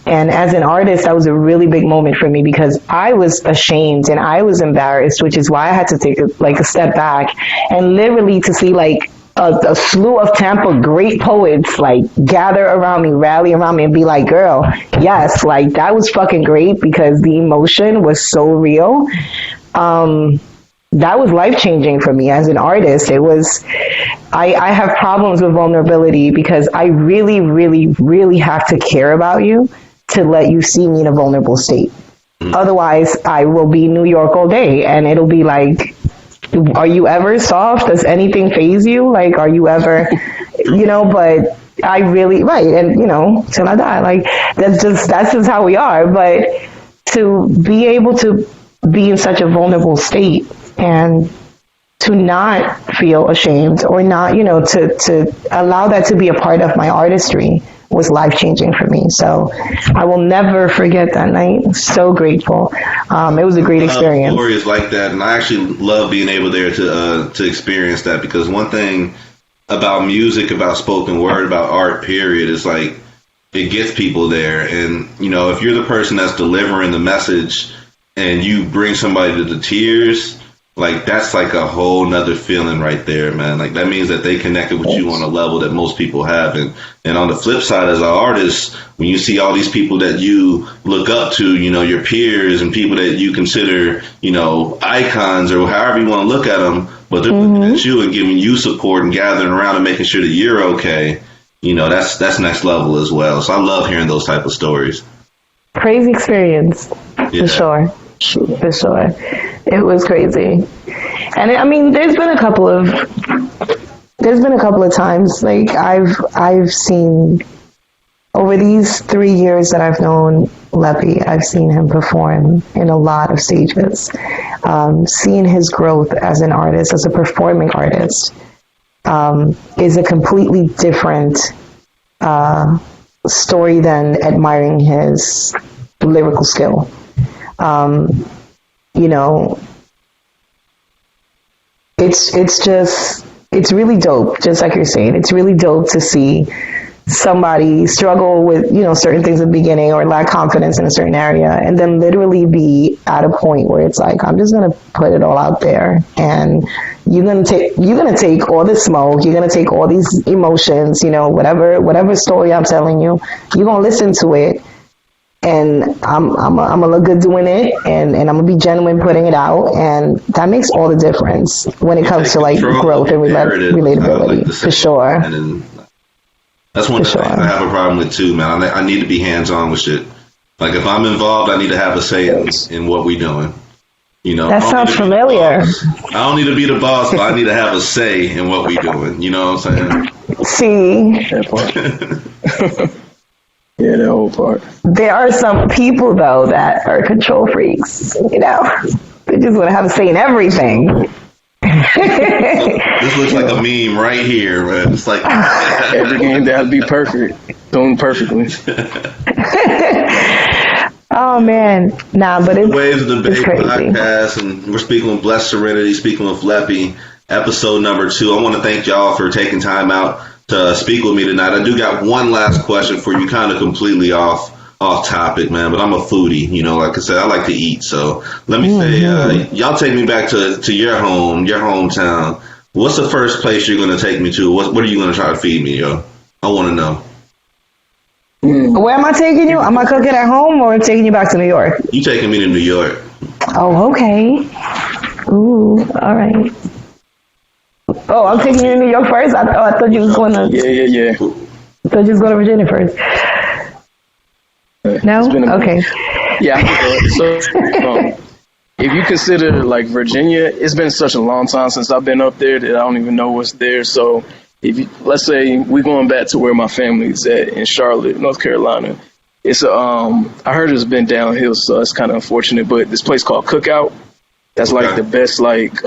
And as an artist, that was a really big moment for me, because I was ashamed and I was embarrassed, which is why I had to take a step back and literally to see like a slew of Tampa great poets like gather around me, rally around me, and be like, girl, yes, like that was fucking great, because the emotion was so real. That was life-changing for me as an artist. It was, I have problems with vulnerability, because I really, really, really have to care about you to let you see me in a vulnerable state. Otherwise, I will be New York all day, and it'll be like, are you ever soft? Does anything faze you? Like, are you ever, you know, but I really, right, and, you know, till I die, like, that's just how we are. But to be able to be in such a vulnerable state and to not feel ashamed or not, to allow that to be a part of my artistry was life-changing for me. So I will never forget that night. So grateful. It was a great experience. Stories like that, and I actually love being able there to experience that, because one thing about music, about spoken word, about art, period, is like it gets people there. And, if you're the person that's delivering the message and you bring somebody to the tears, like that's like a whole nother feeling right there, man. Like that means that they connected with you on a level that most people haven't. And on the flip side, as an artist, when you see all these people that you look up to, your peers and people that you consider, icons or however you want to look at them, but they're looking at you and giving you support and gathering around and making sure that you're okay, that's next level as well. So I love hearing those type of stories. Crazy experience, for sure. For sure. It was crazy. And I mean, there's been a couple of times, like I've seen over these 3 years that I've known Leppi, I've seen him perform in a lot of stages. Seeing his growth as an artist, as a performing artist, is a completely different story than admiring his lyrical skill. It's really dope, just like you're saying. It's really dope to see somebody struggle with, certain things at the beginning or lack confidence in a certain area, and then literally be at a point where it's like, I'm just going to put it all out there, and you're going to take all the smoke, you're going to take all these emotions, whatever story I'm telling you, you're going to listen to it. And I'm gonna look good doing it, and I'm gonna be genuine putting it out, and that makes all the difference when it comes to like growth and relatability, like for sure. And that's one thing I have a problem with too, man. I need to be hands on with shit. Like if I'm involved, I need to have a say in what we doing. That sounds familiar. I don't need to be the boss, but I need to have a say in what we doing. You know what I'm saying? See. Yeah, the whole part. There are some people, though, that are control freaks, They just want to have a say in everything. This looks like a meme right here, man. It's like... every game that would be perfect. Doing perfectly. Oh, man. Nah, but it's Waves of the Bay crazy. Podcast, and we're speaking with Blessed Serenity, speaking with Leppi, episode number 2. I want to thank y'all for taking time out to speak with me tonight. I do got one last question for you, kind of completely off topic, man, but I'm a foodie, like I said, I like to eat. So let me say, y'all take me back to your hometown. What's the first place you're going to take me to? What are you going to try to feed me, yo? I want to know. Where am I taking you? Am I cooking at home or taking you back to New York? You taking me to New York. Oh, okay. Ooh, all right. Oh, I'm taking you to New York first? I thought you was going to... Yeah. I thought you was going to Virginia first. No? Okay. Yeah, I can go. So, if you consider, like, Virginia, it's been such a long time since I've been up there that I don't even know what's there. So, let's say we're going back to where my family's at in Charlotte, North Carolina. It's I heard it's been downhill, so it's kind of unfortunate. But this place called Cookout, that's like the best, like...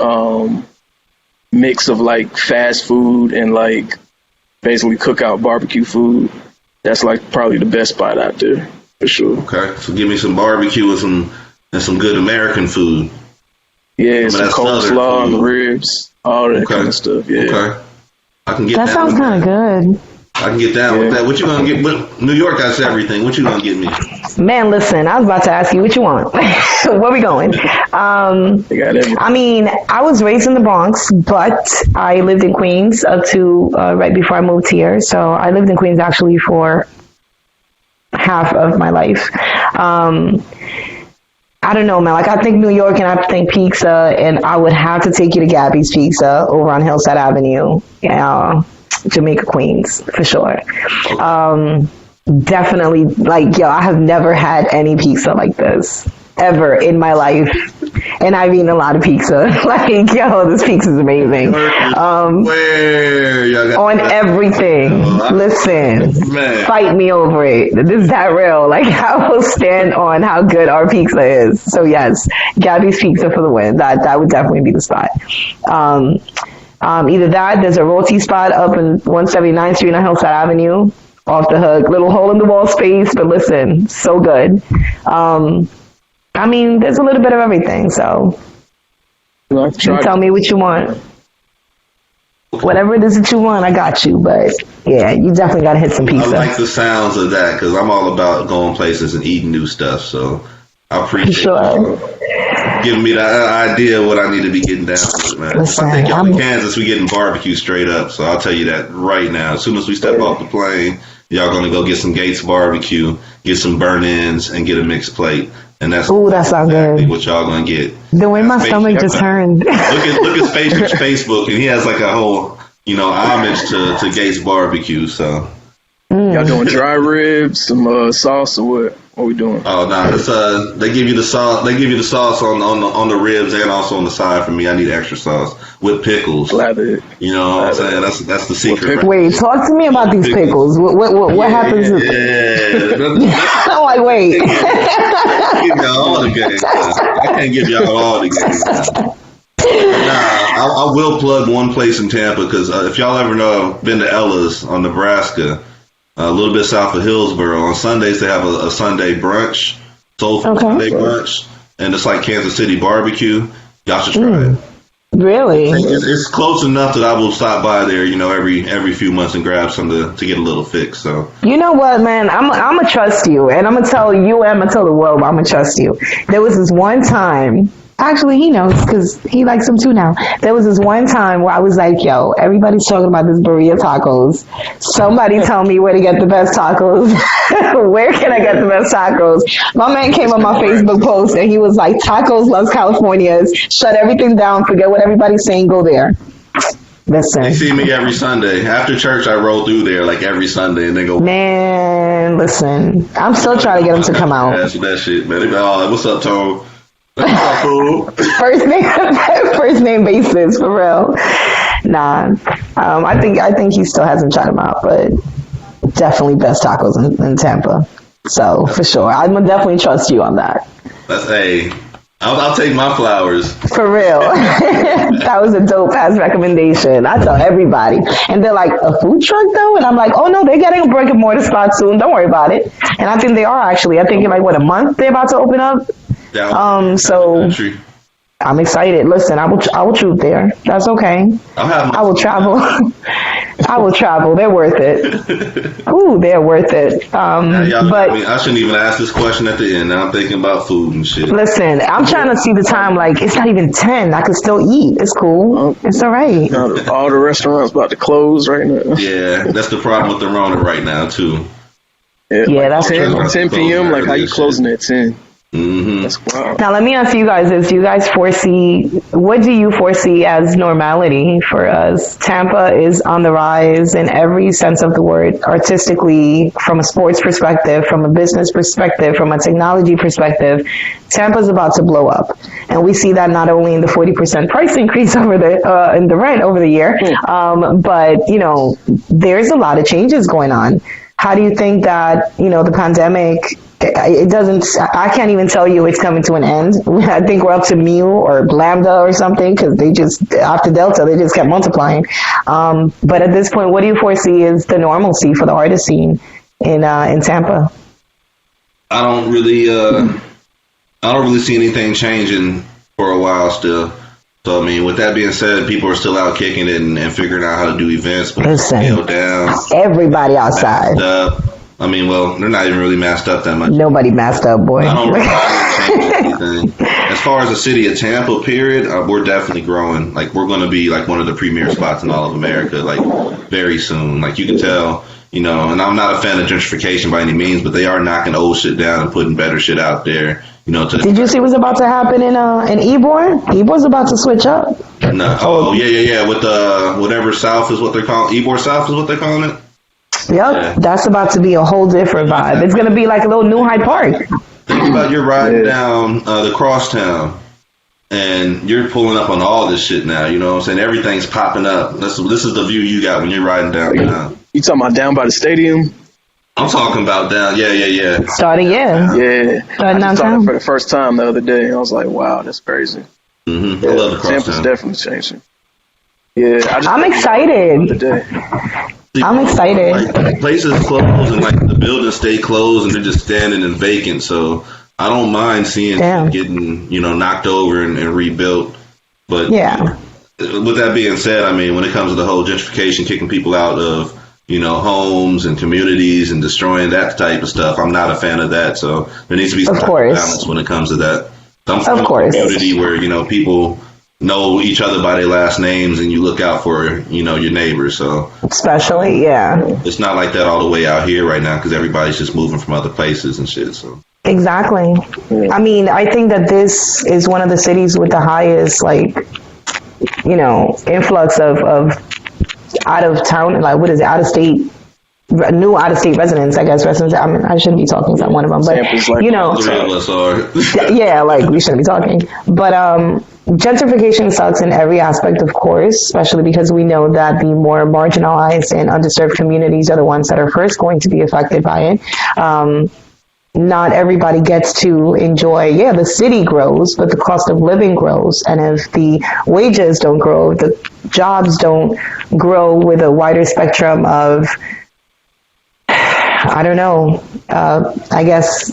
mix of like fast food and like basically cookout barbecue food. That's like probably the best spot out there for sure. Okay, so give me some barbecue and some good American food. Yeah, some coleslaw, ribs, all that kind of stuff. Yeah, okay. I can get that. Sounds kind of good. I can get down with that. What you gonna get? New York has everything. What you gonna get me? Man, listen, I was about to ask you what you want. Where we going? I mean, I was raised in the Bronx, but I lived in Queens up to right before I moved here. So I lived in Queens actually for half of my life. I don't know, man. Like, I think New York and I think pizza, and I would have to take you to Gabby's Pizza over on Hillside Avenue. Jamaica, Queens, for sure. Definitely, like, I have never had any pizza like this ever in my life. and I've eaten a lot of pizza. Like, yo, this pizza is amazing. Where y'all got On everything. Listen, Man. fight me over it. This is that real. Like, I will stand on how good our pizza is. So yes, Gabby's Pizza for the win. That would definitely be the spot. Either that, there's a roti spot up in 179th Street on Hillside Avenue. Off the hook, little hole in the wall space, but listen, so good. I mean, there's a little bit of everything, so you tell me what you want. Whatever it is that you want, I got you. But yeah, you definitely got to hit some pizza. I like the sounds of that because I'm all about going places and eating new stuff. So I appreciate giving me the idea of what I need to be getting down with, man. Listen, I think y'all in Kansas, we getting barbecue straight up. So I'll tell you that right now. As soon as we step off the plane, y'all going to go get some Gates barbecue, get some burn-ins, and get a mixed plate. And that's that sounds exactly good. what y'all going to get. The way my stomach just turned. Look at Spaceship's Facebook, and he has like a whole, homage to Gates barbecue. So y'all doing dry ribs, some sauce, or what? What we doing? Oh no, it's they give you the sauce. They give you the sauce on the ribs and also on the side for me. I need extra sauce with pickles. Lather it. You know what I'm saying? That's the secret. Wait, talk to me about these pickles. What happens? I'm like, wait. Give y'all all the games. I can't give y'all all the games. I will plug one place in Tampa because if y'all ever know, been to Ella's on Nebraska, a little bit south of Hillsboro. On Sundays they have a Sunday brunch, soulful Sunday brunch, and it's like Kansas City barbecue. Y'all should try it. Really? It's close enough that I will stop by there, every few months and grab some to get a little fix. So you know what, man? I'm gonna trust you, and I'm gonna tell you, and I'm gonna tell the world, I'm gonna trust you. There was this one time. Actually, he knows because he likes them too now. There was this one time where I was like, yo, everybody's talking about this burrito tacos. Somebody tell me where to get the best tacos. Where can I get the best tacos? My man came on my Facebook post and he was like, Tacos Loves California's. Shut everything down. Forget what everybody's saying. Go there. Listen. They see me every Sunday. After church, I roll through there like every Sunday and they go, man, listen. I'm still trying to get them to come out. That's that shit, man. They be, oh, what's up, Tone? First name basis for real. Nah, I think he still hasn't tried them out, but definitely best tacos in Tampa. So for sure, I'm gonna definitely trust you on that. I'll take my flowers. For real. That was a dope ass recommendation. I tell everybody, and they're like, a food truck though, and I'm like, oh no, they're getting a brick and mortar spot soon. Don't worry about it. And I think they are actually. I think in like a month they're about to open up. So I'm excited. Listen, I will shoot there. That's okay. I will travel. I will travel. They're worth it. Ooh, they're worth it. But I shouldn't even ask this question at the end. Now I'm thinking about food and shit. Listen, I'm trying to see the time. Like, it's not even 10. I could still eat. It's cool. It's all right. All the restaurants about to close right now. Yeah, that's the problem with the Rona right now too. Yeah, that's 10 p.m. Like, how you closing at 10? Mm-hmm. That's wild. Now, let me ask you guys this. What do you foresee as normality for us? Tampa is on the rise in every sense of the word, artistically, from a sports perspective, from a business perspective, from a technology perspective. Tampa's about to blow up. And we see that not only in the 40% price increase over in the rent over the year, but, there's a lot of changes going on. How do you think that, the pandemic, I can't even tell you it's coming to an end. I think we're up to Mu or Lambda or something because after Delta, they just kept multiplying. But at this point, what do you foresee is the normalcy for the artist scene in Tampa? I don't really see anything changing for a while still. So, I mean, with that being said, people are still out kicking it and figuring out how to do events. But listen, down, everybody outside. I mean, well, they're not even really masked up that much. Nobody masked up, boy. I don't really change anything. As far as the city of Tampa, period, we're definitely growing. Like, we're going to be like one of the premier spots in all of America, like very soon. Like, you can tell, and I'm not a fan of gentrification by any means, but they are knocking old shit down and putting better shit out there. Did you see what's about to happen in Ybor? Ybor's about to switch up. No. Oh, yeah. With whatever South is what they're calling Ybor South is what they're calling it. Yep, yeah. That's about to be a whole different vibe. It's going to be like a little New Hyde Park. Think about you're riding down the crosstown, and you're pulling up on all this shit now. You know what I'm saying? Everything's popping up. This is the view you got when you're riding downtown. You talking about down by the stadium? I'm talking about down. Yeah. Starting, yeah. Yeah. Starting I just saw downtown. that for the first time the other day. I was like, wow, that's crazy. Mm-hmm. I love the Tampa's crosstown. definitely changing. Yeah, I'm excited. I'm excited. Like, places close and like the buildings stay closed and they're just standing and vacant. So I don't mind seeing Damn. shit getting knocked over and rebuilt. But Yeah. with that being said, I mean, when it comes to the whole gentrification, kicking people out of homes and communities and destroying that type of stuff, I'm not a fan of that. So there needs to be some type of balance when it comes to that. I'm from a community where people know each other by their last names and you look out for your neighbors. So especially, yeah. It's not like that all the way out here right now because everybody's just moving from other places and shit. So Exactly. I mean, I think that this is one of the cities with the highest, influx of out of town, out of state, new out of state residents, I guess. Residents. I mean, I shouldn't be talking about one of them, but three of us are. Yeah, we shouldn't be talking. But gentrification sucks in every aspect, of course, especially because we know that the more marginalized and underserved communities are the ones that are first going to be affected by it. Not everybody gets to enjoy, the city grows, but the cost of living grows. And if the wages don't grow, the jobs don't grow with a wider spectrum of, I don't know, I guess,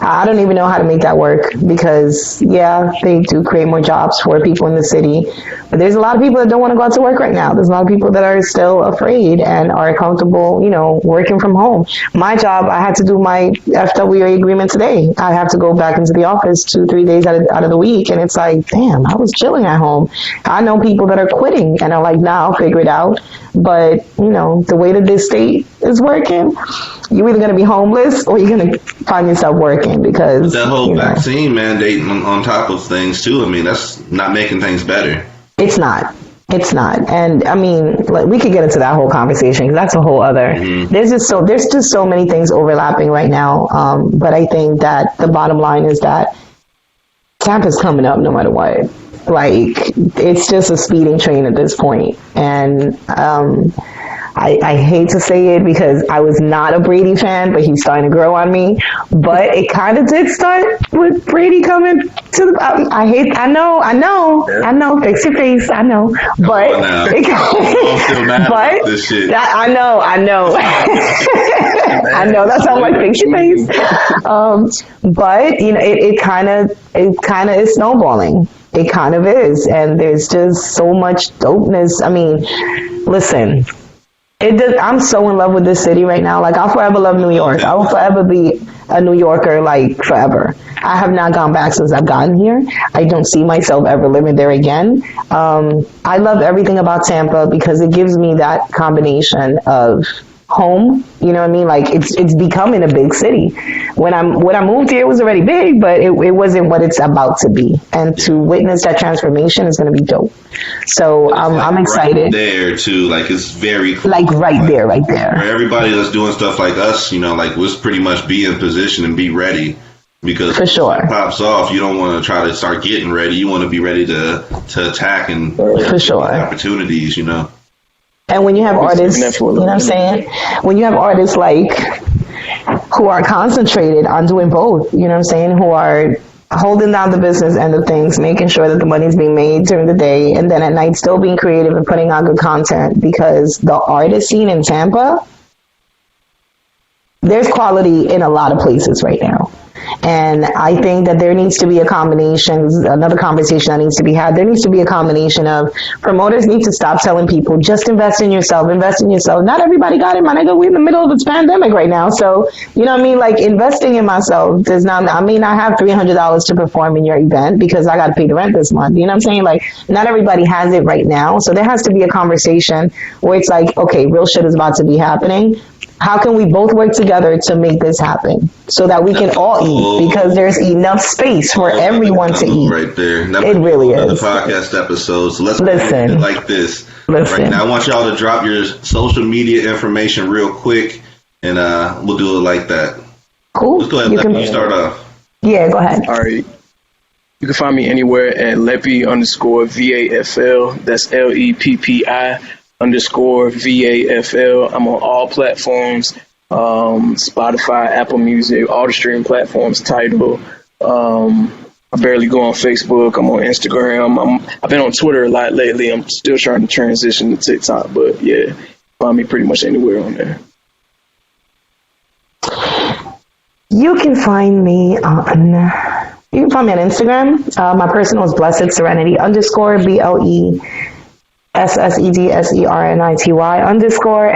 I don't even know how to make that work because, they do create more jobs for people in the city. But there's a lot of people that don't want to go out to work right now. There's a lot of people that are still afraid and are comfortable, working from home. My job, I had to do my FWA agreement today. I have to go back into the office 2-3 days out of the week. And it's like, damn, I was chilling at home. I know people that are quitting and are like, nah, I'll figure it out. But, the way that this state is working, you're either going to be homeless or you're going to find yourself working because that whole vaccine mandate on top of things too. I mean, that's not making things better. It's not. And I mean, we could get into that whole conversation because that's a whole other, there's just so many things overlapping right now. But I think that the bottom line is that Tampa's coming up no matter what. It's just a speeding train at this point. And, I hate to say it because I was not a Brady fan, but he's starting to grow on me. But it kind of did start with Brady coming to the. I know. Fix your face. I know, but this shit. I know. I know that sounds like fix your face. But it kind of is snowballing. It kind of is, and there's just so much dopeness. I mean, listen. I'm so in love with this city right now. I'll forever love New York. I will forever be a New Yorker, forever. I have not gone back since I've gotten here. I don't see myself ever living there again. I love everything about Tampa because it gives me that combination of home. You know what I mean? It's becoming a big city. When I moved here, it was already big, but it wasn't what it's about to be. And to witness that transformation is going to be dope. So I'm excited. Right there too, it's very cool. Right there. For everybody that's doing stuff like us, let's pretty much be in position and be ready. Because for sure, when it pops off, you don't want to try to start getting ready. You want to be ready to attack and for sure opportunities. And when you have artists, you know what I'm saying? When you have artists who are concentrated on doing both, you know what I'm saying? Who are holding down the business end of things, making sure that the money's being made during the day, and then at night still being creative and putting out good content. Because the artist scene in Tampa, there's quality in a lot of places right now. And I think that there needs to be a combination, another conversation that needs to be had. There needs to be a combination of promoters need to stop telling people, just invest in yourself. Not everybody got it, my nigga. We're in the middle of this pandemic right now. So, you know what I mean? Investing in myself does not, I have $300 to perform in your event because I got to pay the rent this month. You know what I'm saying? Not everybody has it right now. So there has to be a conversation where it's okay, real shit is about to be happening. How can we both work together to make this happen so that we can all eat? Because there's enough space for everyone to eat. Right there. It really is. The podcast episode. So let's listen it like this. Right now, I want y'all to drop your social media information real quick, and we'll do it like that. Cool. Let's go ahead. You start off. Yeah, go ahead. All right. You can find me anywhere at Leppi_VAFL. That's LEPPI_VAFL. I'm on all platforms, Spotify, Apple Music, all the streaming platforms, Tidal. I barely go on Facebook. I'm on Instagram. I've been on Twitter a lot lately. I'm still trying to transition to TikTok, but yeah, find me pretty much anywhere on there. You can find me on Instagram. My personal is Blessed Serenity _BLESSEDSERENITY _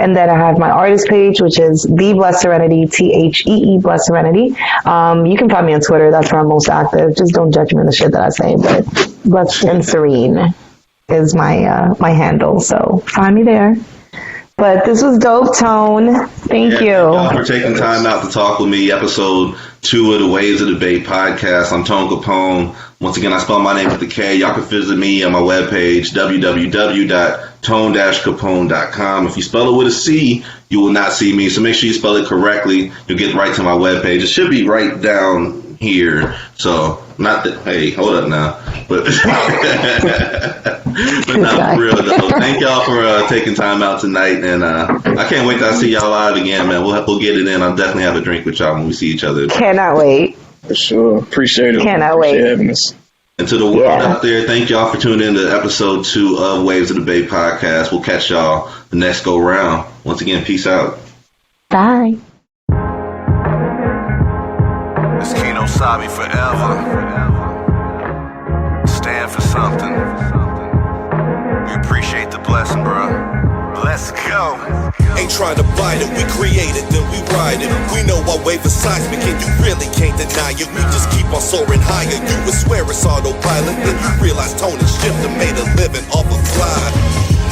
and then I have my artist page, which is The Blessed Serenity, THEE Blessed Serenity. You can find me on Twitter. That's where I'm most active. Just don't judge me on the shit that I say, but Blessed and Serene is my handle. So find me there. But this was dope, Tone. Thank you. Thank y'all for taking time out to talk with me. Episode 2 of the Waves of Debate podcast. I'm Tone Capone. Once again, I spell my name with a K. Y'all can visit me on my webpage, www.tone-capone.com. If you spell it with a C, you will not see me. So make sure you spell it correctly. You'll get right to my webpage. It should be right down here. So, not that, hey, hold up now. But, but not for real, though. Thank y'all for taking time out tonight. And I can't wait to see y'all live again, man. We'll get it in. I'll definitely have a drink with y'all when we see each other. Cannot wait. For sure. Appreciate it. Cannot Appreciate wait. having us. And to the world out there, thank y'all for tuning in to episode 2 of Waves of the Bay podcast. We'll catch y'all the next go round. Once again, peace out. Bye. It's Kino Sabi forever. Stand for something. We appreciate the blessing, bro. Let's go. Ain't trying to bite it, we create it, then we ride it. We know our wave is seismic and you really can't deny it. We just keep on soaring higher. You would swear it's autopilot, then you realize tone and shift and made a living off of fly.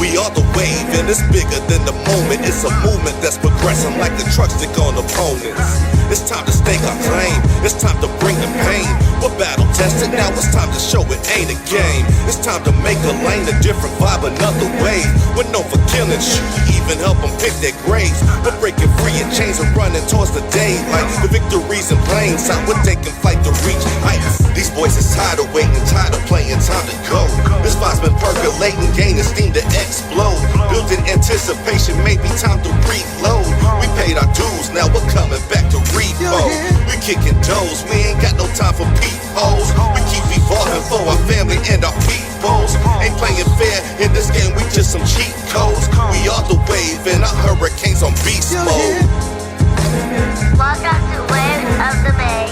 We are the wave and it's bigger than the moment. It's a movement that's progressing like a truck stick on opponents. It's time to stake our claim. It's time to bring the pain. We're battle tested, now it's time to show it ain't a game. It's time to make a lane, a different vibe, another way. We're known for killing shit, even help them pick their graves. We're breaking free in chains and running towards the daylight. The victory's in plain sight, we're taking flight to reach heights. These boys is tired of waiting, tired of playing, time to go. This vibe's been percolating, gaining steam to explode. Built in anticipation, maybe time to reload. We paid our dues, now we're coming back to repo. We kicking toes, we ain't got no time for peepholes. We keep evolving for our family and our peoples. Ain't playing fair in this game, we just some cheat codes. We are the wave and our hurricanes on beast mode. Welcome to Waves of the Bay.